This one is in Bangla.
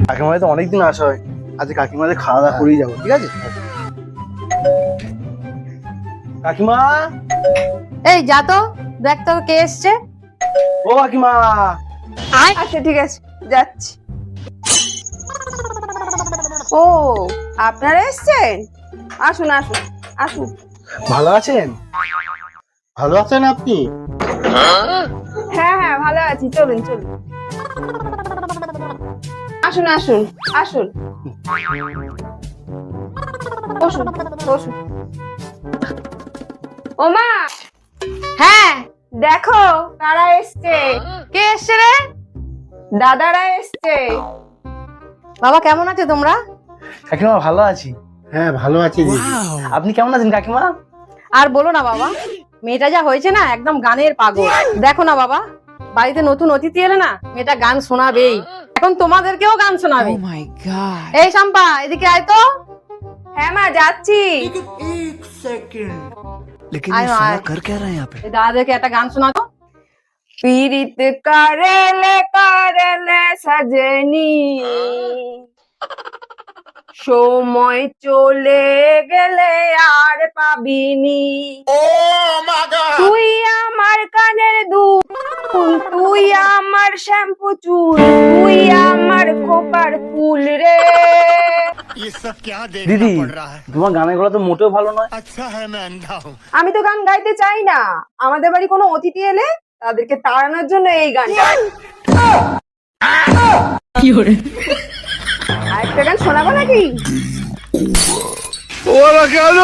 কাকিমাদের তো অনেকদিন আসা হয়, আজকে কাকিমাদের খাওয়া দাওয়া করেই যাবো, ঠিক আছে? কাকিমা, এই যা তো, দেখ তো কে এসছে। ও কাকিমা। আচ্ছা ঠিক আছে, যাচ্ছি। ও, আপনারা এসছেন? আসুন আসুন আসুন। ভালো আছেন? ভালো আছেন আপনি? হ্যাঁ হ্যাঁ ভালো আছি, চলুন চলুন, আসুন আসুন আসুন, বসুন বসুন। ওমা, হ্যাঁ, দেখো কারা এসছে। কে এসছে রে? দাদারা এসছে। বাবা কেমন আছো তোমরা? কাকিমা ভালো আছি। হ্যাঁ ভালো আছি দিদি। আপনি কেমন আছেন কাকিমা? আর বলো না বাবা, মেয়েটা যা হয়েছে না, একদম গানের পাগল। দেখো না বাবা, বাড়িতে নতুন অতিথি এলে না, মেয়েটা গান শোনাবেই। এখন তোমাদেরকেও গান শোনাবে। এই শাম্পা, এদিকে আয় তো। হ্যাঁ মা, যাচ্ছি। लेकिन आयो, ये साला आयो। कर क्या रहा है यहाँ पे? এই দাদাদেরকে একটা গান শোনাতো। পীড়িত কারেলে সাজনি, সময় চলে গেলে আর পাবিনি। তুই আমার কানের দুল, তুই আমার শ্যাম্পু চুল, তুই আমার খোপার ফুল রে। ये सब क्या দিদি, देखना पड़ रहा है। তোমার গানের গলা তো মোটেও ভালো নয়। अच्छा है मैं अंधा हूँ। আমি তো গান গাইতে চাই না, আমাদের বাড়ি কোনো অতিথি এলে তাদেরকে তাড়ানোর জন্য এই গানটা। আরেকটা গান শোনাবো নাকি? ওরা কেন?